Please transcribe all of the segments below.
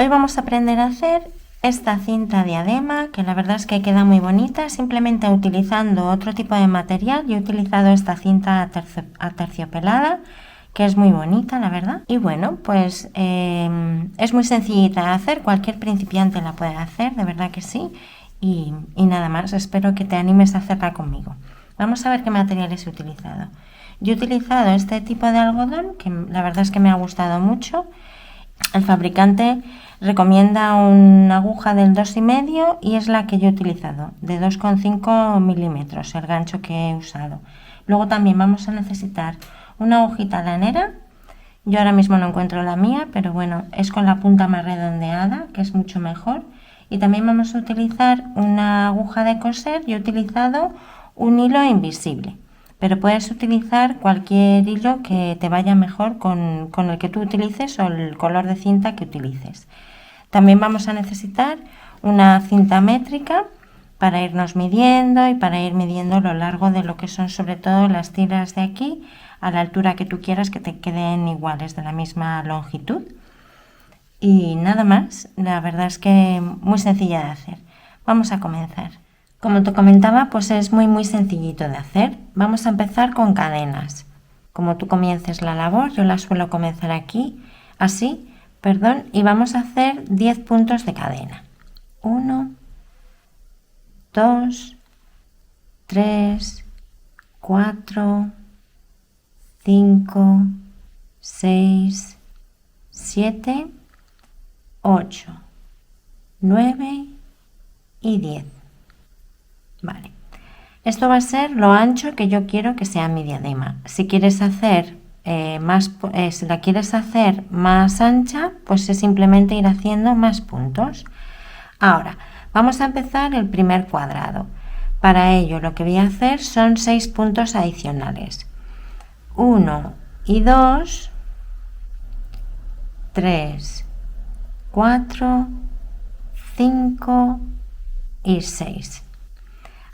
Hoy vamos a aprender a hacer esta cinta diadema, que la verdad es que queda muy bonita, simplemente utilizando otro tipo de material. Yo he utilizado esta cinta aterciopelada, que es muy bonita, la verdad. Y bueno, pues es muy sencillita de hacer, cualquier principiante la puede hacer, de verdad que sí. Y nada más, espero que te animes a hacerla conmigo. Vamos a ver qué materiales he utilizado. Yo he utilizado este tipo de algodón, que la verdad es que me ha gustado mucho. El fabricante recomienda una aguja del 2,5 y es la que yo he utilizado, de 2,5 milímetros, el gancho que he usado. Luego también vamos a necesitar una hojita lanera. Yo ahora mismo no encuentro la mía, pero bueno, es con la punta más redondeada, que es mucho mejor. Y también vamos a utilizar una aguja de coser. Yo he utilizado un hilo invisible, pero puedes utilizar cualquier hilo que te vaya mejor con el que tú utilices o el color de cinta que utilices. También vamos a necesitar una cinta métrica para irnos midiendo y para ir midiendo lo largo de lo que son sobre todo las tiras de aquí, a la altura que tú quieras que te queden iguales, de la misma longitud. Y nada más, la verdad es que muy sencilla de hacer. Vamos a comenzar. Como te comentaba, pues es muy sencillito de hacer. Vamos a empezar con cadenas. Como tú comiences la labor, yo la suelo comenzar aquí, así, perdón, y vamos a hacer 10 puntos de cadena. 1, 2, 3, 4, 5, 6, 7, 8, 9 y 10. Vale, esto va a ser lo ancho que yo quiero que sea mi diadema. Si quieres hacer si la quieres hacer más ancha, pues es simplemente ir haciendo más puntos. Ahora vamos a empezar el primer cuadrado. Para ello lo que voy a hacer son 6 puntos adicionales. 1 y 2, 3, 4, 5 y 6.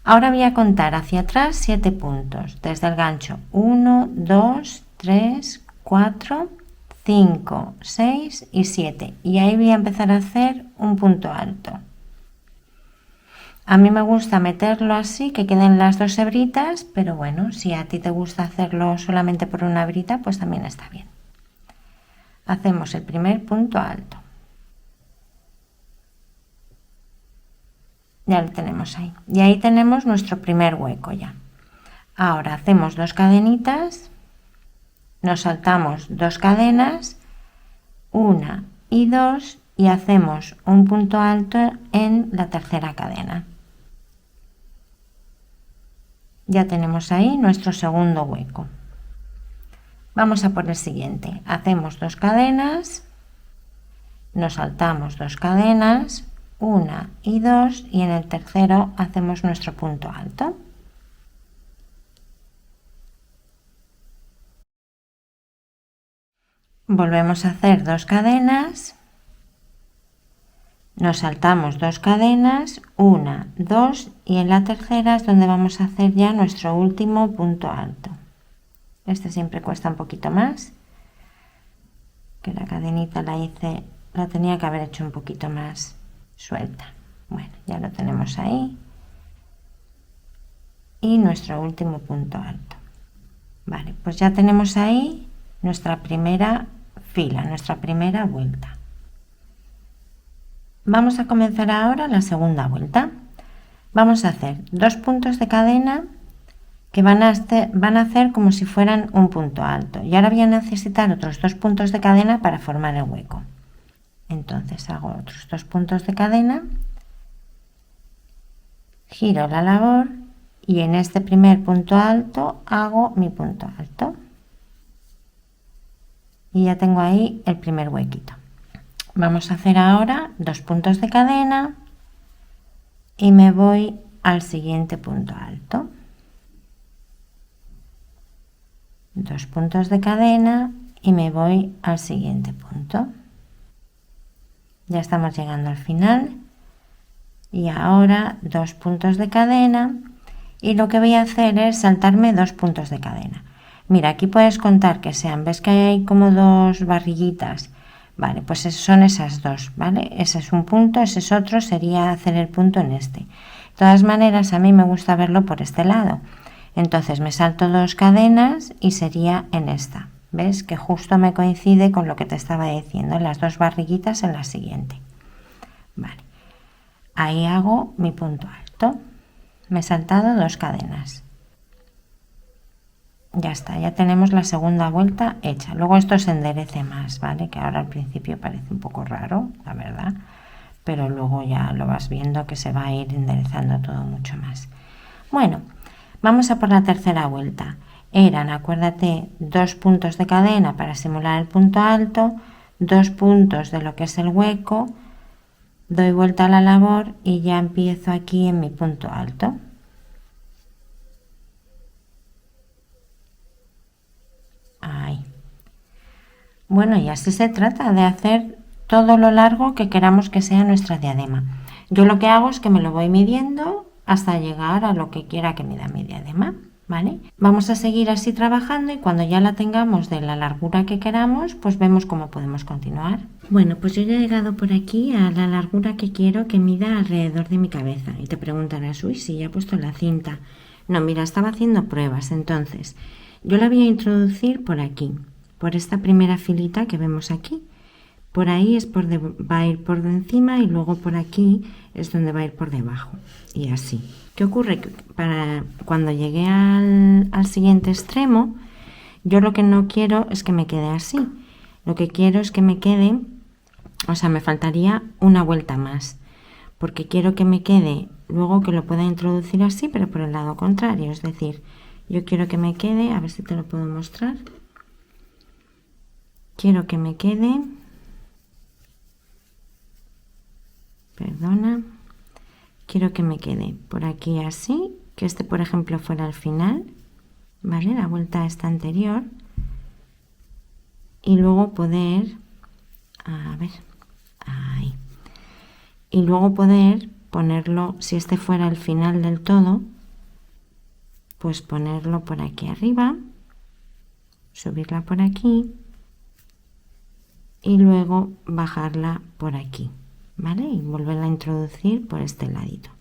Ahora voy a contar hacia atrás 7 puntos, desde el gancho 1, 2, 3, 4, 5, 6 y 7. Y ahí voy a empezar a hacer un punto alto. A mí me gusta meterlo así, que queden las dos hebritas, pero bueno, si a ti te gusta hacerlo solamente por una hebrita, pues también está bien. Hacemos el primer punto alto. Ya lo tenemos ahí. Y ahí tenemos nuestro primer hueco ya. Ahora hacemos 2 cadenitas, nos saltamos 2 cadenas, 1 y 2 y hacemos un punto alto en la tercera cadena. Ya tenemos ahí nuestro segundo hueco. Vamos a por el siguiente. Hacemos 2 cadenas, nos saltamos 2 cadenas, 1 y 2 y en el tercero hacemos nuestro punto alto. Volvemos a hacer 2 cadenas, nos saltamos 2 cadenas, 1, 2 y en la tercera es donde vamos a hacer ya nuestro último punto alto. Este siempre cuesta un poquito más, que la cadenita la tenía que haber hecho un poquito más suelta. Bueno, ya lo tenemos ahí. Y nuestro último punto alto. Vale, pues ya tenemos ahí nuestra primera fila, nuestra primera vuelta. Vamos a comenzar ahora la segunda vuelta. Vamos a hacer 2 puntos de cadena que van a hacer como si fueran un punto alto. Y ahora voy a necesitar otros 2 puntos de cadena para formar el hueco. Entonces hago otros 2 puntos de cadena, giro la labor y en este primer punto alto hago mi punto alto. Y ya tengo ahí el primer huequito. Vamos a hacer ahora 2 puntos de cadena y me voy al siguiente punto alto. 2 puntos de cadena y me voy al siguiente punto. Ya estamos llegando al final y ahora 2 puntos de cadena y lo que voy a hacer es saltarme 2 puntos de cadena. Mira, aquí puedes contar que sean, ves que hay como 2 barrillitas, Vale, pues son esas dos, ¿vale? Ese es un punto, ese es otro, sería hacer el punto en este. De todas maneras, a mí me gusta verlo por este lado. Entonces me salto 2 cadenas y sería en esta. ¿Ves? Que justo me coincide con lo que te estaba diciendo, las 2 barriguitas en la siguiente. Vale. Ahí hago mi punto alto. Me he saltado 2 cadenas. Ya está, ya tenemos la segunda vuelta hecha. Luego esto se enderece más, ¿vale? Que ahora al principio parece un poco raro, la verdad. Pero luego ya lo vas viendo que se va a ir enderezando todo mucho más. Bueno, vamos a por la tercera vuelta. Eran, acuérdate, 2 puntos de cadena para simular el punto alto, 2 puntos de lo que es el hueco, doy vuelta a la labor y ya empiezo aquí en mi punto alto. Ahí. Bueno, y así se trata de hacer todo lo largo que queramos que sea nuestra diadema. Yo lo que hago es que me lo voy midiendo hasta llegar a lo que quiera que mida mi diadema, ¿vale? Vamos a seguir así trabajando y cuando ya la tengamos de la largura que queramos, pues vemos cómo podemos continuar. Bueno, pues yo ya he llegado por aquí a la largura que quiero que mida alrededor de mi cabeza. Y te preguntarás, uy, si ya he puesto la cinta. No, mira, estaba haciendo pruebas, entonces yo la voy a introducir por aquí, por esta primera filita que vemos aquí. Por ahí es va a ir por encima y luego por aquí es donde va a ir por debajo. Y así. ¿Qué ocurre? Que para cuando llegue al siguiente extremo, yo lo que no quiero es que me quede así. Lo que quiero es que me quede, o sea, me faltaría una vuelta más. Porque quiero que me quede, luego que lo pueda introducir así, pero por el lado contrario. Es decir, yo quiero que me quede, a ver si te lo puedo mostrar. Quiero que me quede... Perdona, quiero que me quede por aquí así, que este por ejemplo fuera el final, ¿vale? La vuelta esta anterior. Y luego poder, a ver, ahí. Y luego poder ponerlo, si este fuera el final del todo, pues ponerlo por aquí arriba, subirla por aquí y luego bajarla por aquí. ¿Vale? Y volverla a introducir por este ladito.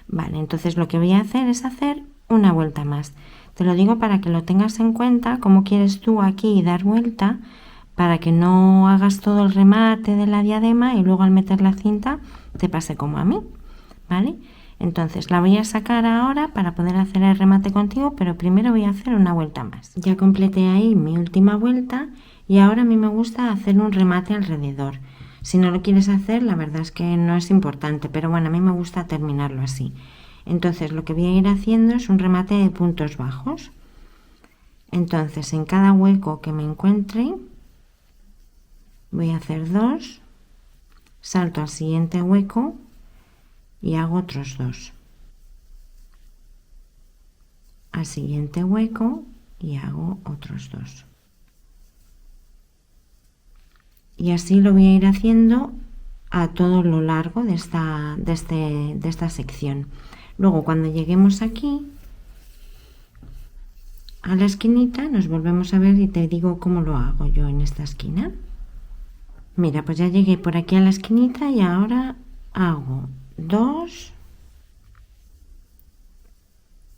Vale, entonces lo que voy a hacer es hacer una vuelta más. Te lo digo para que lo tengas en cuenta, cómo quieres tú aquí dar vuelta, para que no hagas todo el remate de la diadema y luego al meter la cinta te pase como a mí. ¿Vale? Entonces la voy a sacar ahora para poder hacer el remate contigo, pero primero voy a hacer una vuelta más. Ya completé ahí mi última vuelta y ahora a mí me gusta hacer un remate alrededor. Si no lo quieres hacer, la verdad es que no es importante, pero bueno, a mí me gusta terminarlo así. Entonces lo que voy a ir haciendo es un remate de puntos bajos. Entonces en cada hueco que me encuentre voy a hacer 2, salto al siguiente hueco y hago otros 2. Al siguiente hueco y hago otros 2. Y así lo voy a ir haciendo a todo lo largo de esta sección. Luego cuando lleguemos aquí a la esquinita nos volvemos a ver y te digo cómo lo hago yo en esta esquina. Mira, pues ya llegué por aquí a la esquinita y ahora hago 2,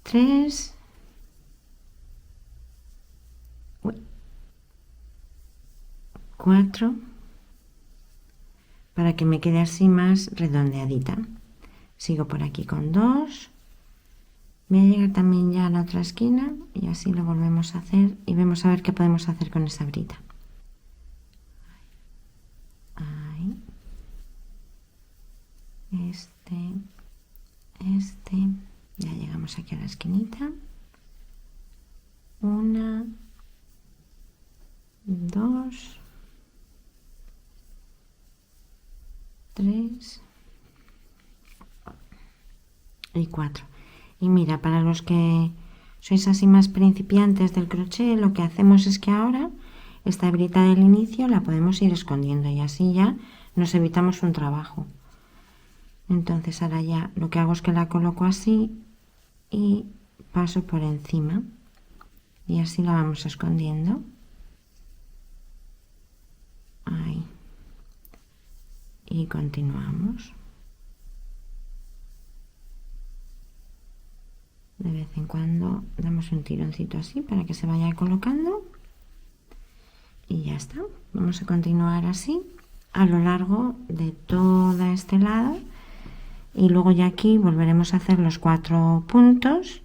3, 4, para que me quede así más redondeadita. Sigo por aquí con 2. Voy a llegar también ya a la otra esquina y así lo volvemos a hacer y vemos a ver qué podemos hacer con esa brita. Ahí. Ya llegamos aquí a la esquinita. 1, 2, 3 y 4. Y mira, para los que sois así más principiantes del crochet, lo que hacemos es que ahora esta hebrita del inicio la podemos ir escondiendo y así ya nos evitamos un trabajo. Entonces ahora ya lo que hago es que la coloco así y paso por encima y así la vamos escondiendo. Ahí. y continuamos. De vez en cuando damos un tironcito así para que se vaya colocando y ya está. Vamos a continuar así a lo largo de todo este lado y luego ya aquí volveremos a hacer los 4 puntos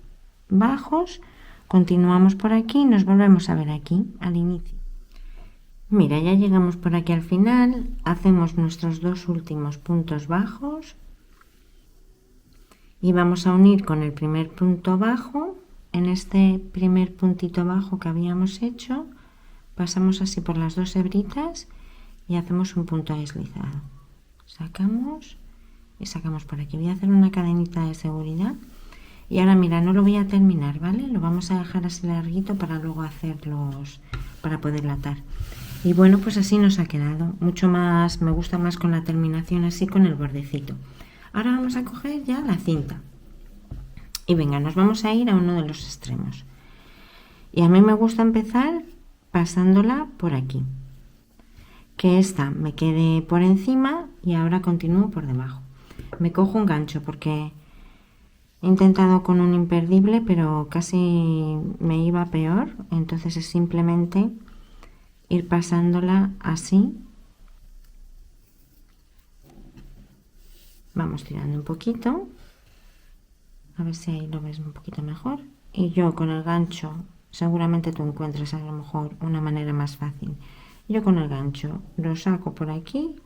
bajos, continuamos por aquí y nos volvemos a ver aquí al inicio. Mira, ya llegamos por aquí al final, hacemos nuestros 2 últimos puntos bajos y vamos a unir con el primer punto bajo. En este primer puntito bajo que habíamos hecho pasamos así por las 2 hebritas y hacemos un punto deslizado, sacamos y sacamos por aquí. Voy a hacer una cadenita de seguridad y ahora mira, no lo voy a terminar, ¿vale? Lo vamos a dejar así larguito para luego hacerlos, para poder atar. Y bueno, pues así nos ha quedado mucho más, me gusta más con la terminación así, con el bordecito. Ahora vamos a coger ya la cinta y venga, nos vamos a ir a uno de los extremos y a mí me gusta empezar pasándola por aquí, que esta me quede por encima y ahora continúo por debajo. Me cojo un gancho porque he intentado con un imperdible pero casi me iba peor, entonces es simplemente ir pasándola así. Vamos tirando un poquito, a ver si ahí lo ves un poquito mejor. Y yo con el gancho, seguramente tú encuentres a lo mejor una manera más fácil. Yo con el gancho lo saco por aquí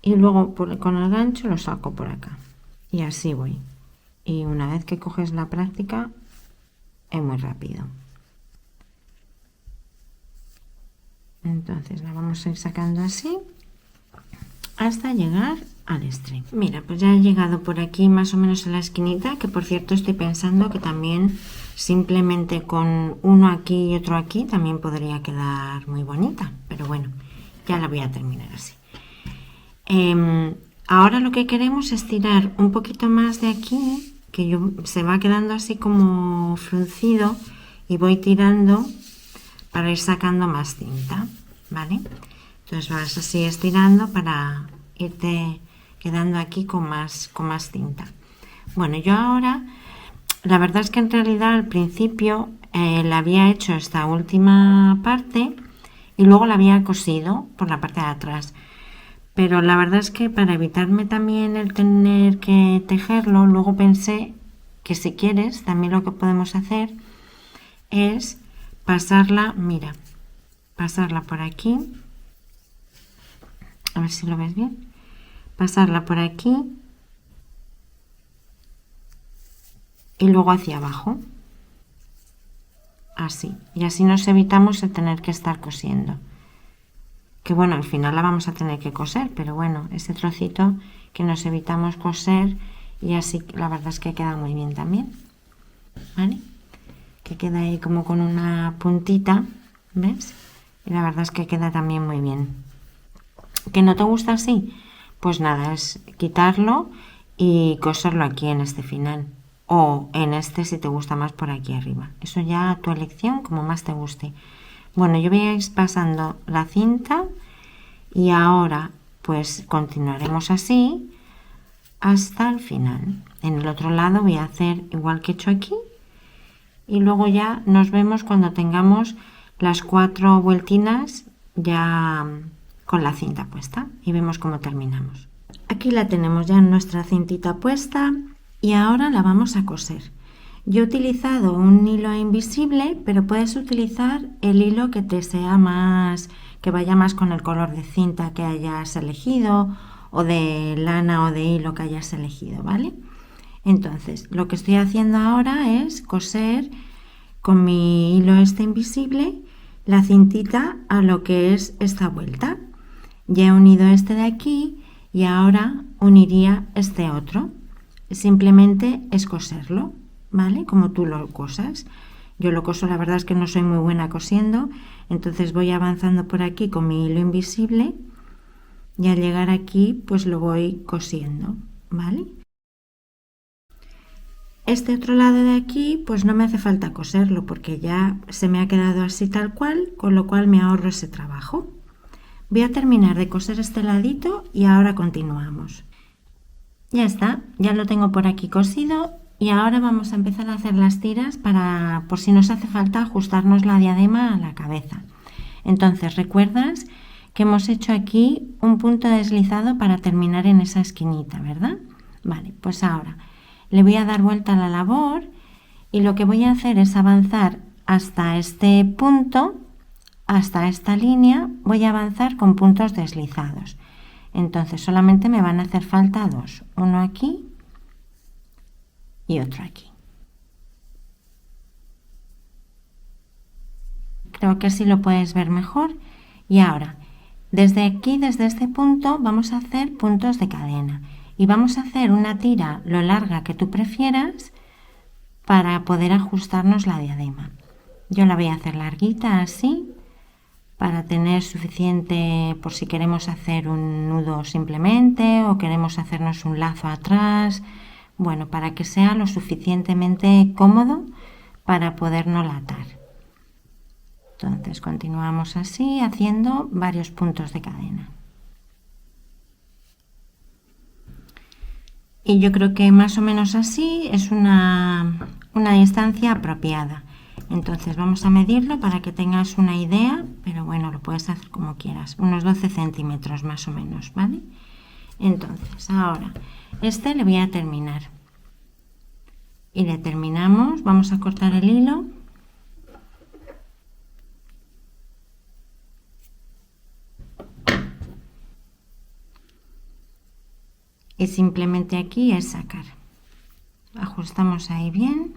y luego con el gancho lo saco por acá. Y así voy. Y una vez que coges la práctica, es muy rápido. Entonces la vamos a ir sacando así hasta llegar al extremo. Mira, pues ya he llegado por aquí más o menos a la esquinita, que por cierto estoy pensando que también simplemente con uno aquí y otro aquí también podría quedar muy bonita, pero bueno, ya la voy a terminar así. Ahora lo que queremos es tirar un poquito más de aquí, que se va quedando así como fruncido, y voy tirando para ir sacando más cinta, ¿vale? Entonces vas así estirando para irte quedando aquí con más cinta. Bueno, yo ahora, la verdad es que en realidad al principio la había hecho esta última parte y luego la había cosido por la parte de atrás. Pero la verdad es que para evitarme también el tener que tejerlo, luego pensé que si quieres, también lo que podemos hacer es pasarla, mira, pasarla por aquí. A ver si lo ves bien. Pasarla por aquí y luego hacia abajo. Así. Y así nos evitamos el tener que estar cosiendo. Que bueno, al final la vamos a tener que coser, pero bueno, ese trocito que nos evitamos coser y así la verdad es que queda muy bien también. ¿Vale? Que queda ahí como con una puntita, ¿ves? Y la verdad es que queda también muy bien. ¿Que no te gusta así? Pues nada, es quitarlo y coserlo aquí en este final. O en este si te gusta más por aquí arriba. Eso ya a tu elección, como más te guste. Bueno, yo voy a ir pasando la cinta y ahora pues continuaremos así hasta el final. En el otro lado voy a hacer igual que he hecho aquí. Y luego ya nos vemos cuando tengamos las 4 vueltinas ya con la cinta puesta y vemos cómo terminamos. Aquí la tenemos ya nuestra cintita puesta y ahora la vamos a coser. Yo he utilizado un hilo invisible, pero puedes utilizar el hilo que te sea más, que vaya más con el color de cinta que hayas elegido o de lana o de hilo que hayas elegido, ¿vale? Entonces, lo que estoy haciendo ahora es coser con mi hilo este invisible la cintita a lo que es esta vuelta. Ya he unido este de aquí y ahora uniría este otro. Simplemente es coserlo, ¿vale? Como tú lo cosas. Yo lo coso, la verdad es que no soy muy buena cosiendo, entonces voy avanzando por aquí con mi hilo invisible y al llegar aquí pues lo voy cosiendo, ¿vale? Este otro lado de aquí pues no me hace falta coserlo porque ya se me ha quedado así tal cual, con lo cual me ahorro ese trabajo. Voy a terminar de coser este ladito y ahora continuamos. Ya está, ya lo tengo por aquí cosido y ahora vamos a empezar a hacer las tiras para, por si nos hace falta, ajustarnos la diadema a la cabeza. Entonces, ¿recuerdas que hemos hecho aquí un punto deslizado para terminar en esa esquinita, verdad? Vale, pues ahora le voy a dar vuelta a la labor y lo que voy a hacer es avanzar hasta este punto, hasta esta línea, voy a avanzar con puntos deslizados. Entonces solamente me van a hacer falta dos, uno aquí y otro aquí. Creo que así lo puedes ver mejor. Y ahora, desde aquí, desde este punto, vamos a hacer puntos de cadena y vamos a hacer una tira lo larga que tú prefieras para poder ajustarnos la diadema. Yo la voy a hacer larguita así, para tener suficiente por si queremos hacer un nudo simplemente o queremos hacernos un lazo atrás, bueno, para que sea lo suficientemente cómodo para podernos atar. Entonces continuamos así haciendo varios puntos de cadena. Y yo creo que más o menos así es una distancia apropiada. Entonces vamos a medirlo para que tengas una idea, pero bueno, lo puedes hacer como quieras, unos 12 centímetros más o menos, ¿vale? Entonces ahora este le voy a terminar y le terminamos, vamos a cortar el hilo y simplemente aquí es sacar, ajustamos ahí bien.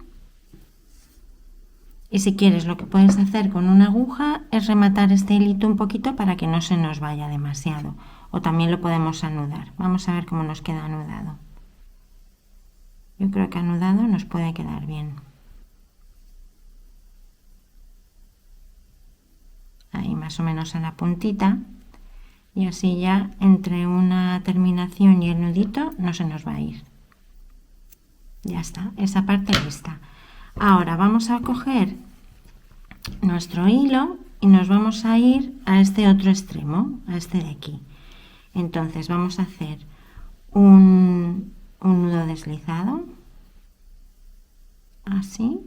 Y si quieres, lo que puedes hacer con una aguja es rematar este hilito un poquito para que no se nos vaya demasiado. O también lo podemos anudar. Vamos a ver cómo nos queda anudado. Yo creo que anudado nos puede quedar bien. Ahí más o menos a la puntita. Y así ya entre una terminación y el nudito no se nos va a ir. Ya está, esa parte lista. Ahora vamos a coger nuestro hilo y nos vamos a ir a este otro extremo, a este de aquí. Entonces vamos a hacer un nudo deslizado, así.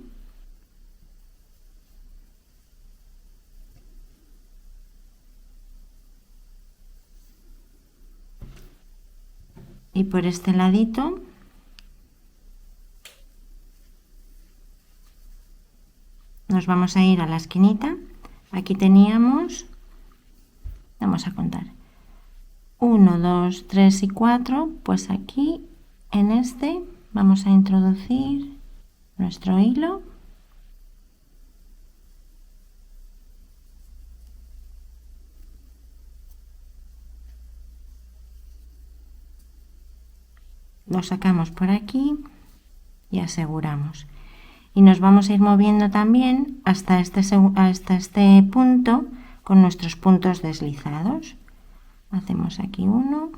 Y por este ladito nos vamos a ir a la esquinita. Aquí teníamos, vamos a contar, 1, 2, 3 y 4, pues aquí en este vamos a introducir nuestro hilo. Lo sacamos por aquí y aseguramos. Y nos vamos a ir moviendo también hasta este punto con nuestros puntos deslizados. Hacemos aquí uno.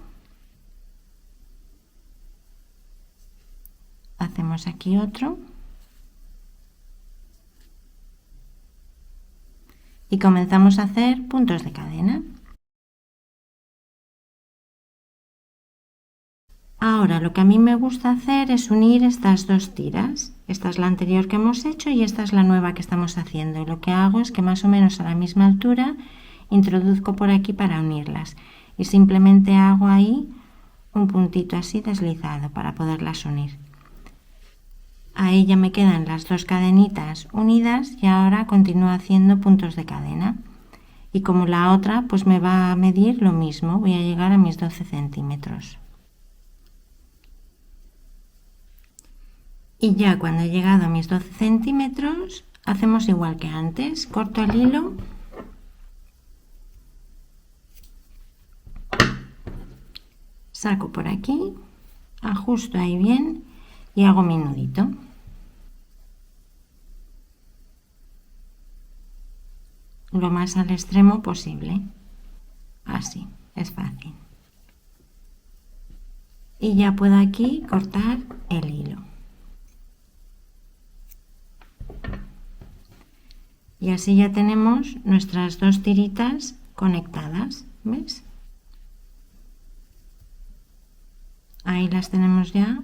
Hacemos aquí otro. Y comenzamos a hacer puntos de cadena. Ahora lo que a mí me gusta hacer es unir estas dos tiras. Esta es la anterior que hemos hecho y esta es la nueva que estamos haciendo. Y lo que hago es que más o menos a la misma altura introduzco por aquí para unirlas. Y simplemente hago ahí un puntito así deslizado para poderlas unir. Ahí ya me quedan las dos cadenitas unidas y ahora continúo haciendo puntos de cadena. Y como la otra pues me va a medir lo mismo, voy a llegar a mis 12 centímetros. Y ya cuando he llegado a mis 12 centímetros, hacemos igual que antes. Corto el hilo. Saco por aquí, ajusto ahí bien y hago mi nudito. Lo más al extremo posible. Así, es fácil. Y ya puedo aquí cortar el hilo. Y así ya tenemos nuestras dos tiritas conectadas. ¿ves? Ahí las tenemos ya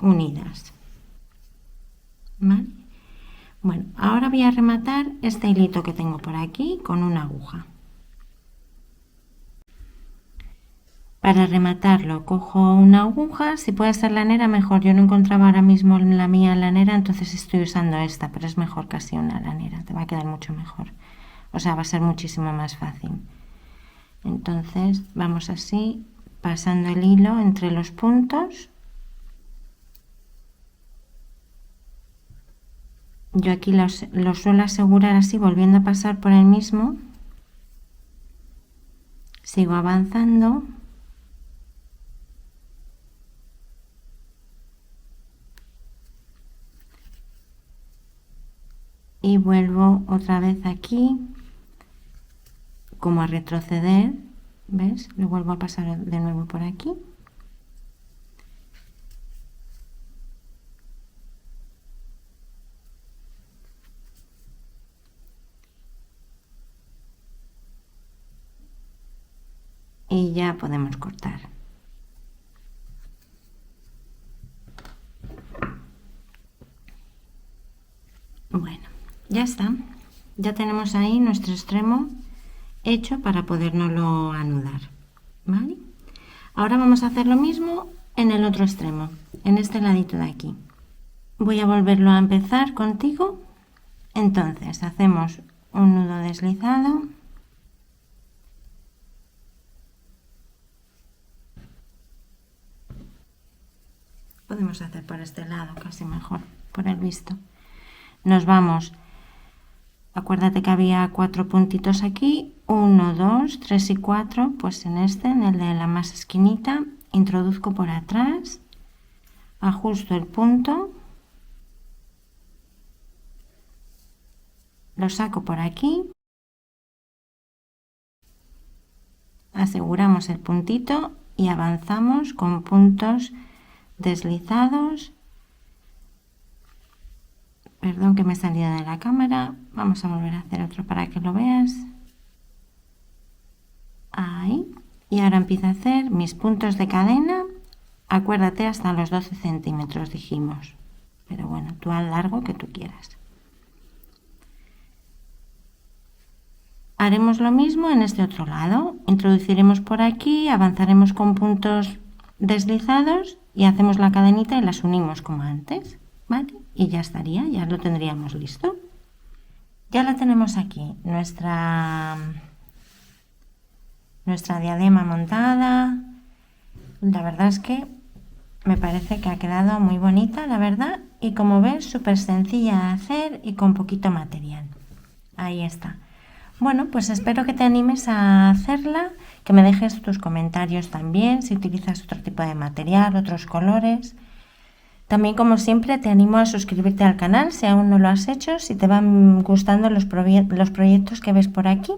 unidas, ¿vale? Bueno, ahora voy a rematar este hilito que tengo por aquí con una aguja. Para rematarlo cojo una aguja, si puede ser lanera mejor, yo no encontraba ahora mismo la mía lanera, entonces estoy usando esta, pero es mejor casi una lanera, te va a quedar mucho mejor, o sea, va a ser muchísimo más fácil. Entonces vamos así, pasando el hilo entre los puntos. Yo aquí lo suelo asegurar así, volviendo a pasar por el mismo. Sigo avanzando. Y vuelvo otra vez aquí, como a retroceder, ¿ves? Lo vuelvo a pasar de nuevo por aquí. Y ya podemos cortar. Bueno, ya está. Ya tenemos ahí nuestro extremo hecho para podérnoslo anudar, ¿vale? Ahora vamos a hacer lo mismo en el otro extremo, en este ladito de aquí. Voy a volverlo a empezar contigo. Entonces hacemos un nudo deslizado. Podemos hacer por este lado casi mejor, por el visto. Nos vamos, acuérdate que había 4 puntitos aquí, 1, 2, 3 y 4, pues en este, en el de la más esquinita, introduzco por atrás, ajusto el punto, lo saco por aquí, aseguramos el puntito y avanzamos con puntos deslizados. Perdón que me he salido de la cámara, vamos a volver a hacer otro para que lo veas. Ahí. Y ahora empiezo a hacer mis puntos de cadena, acuérdate hasta los 12 centímetros dijimos, pero bueno, tú al largo que tú quieras. Haremos lo mismo en este otro lado, introduciremos por aquí, avanzaremos con puntos deslizados y hacemos la cadenita y las unimos como antes, ¿vale? Y ya estaría, ya lo tendríamos listo. Ya la tenemos aquí, nuestra diadema montada. La verdad es que me parece que ha quedado muy bonita, la verdad, y como ves, súper sencilla de hacer y con poquito material. Ahí está. Bueno, pues espero que te animes a hacerla, que me dejes tus comentarios también, si utilizas otro tipo de material, otros colores. También, como siempre, te animo a suscribirte al canal si aún no lo has hecho, si te van gustando los proyectos que ves por aquí.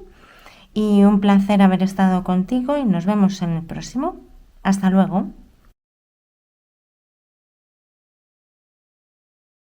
Y un placer haber estado contigo y nos vemos en el próximo. Hasta luego.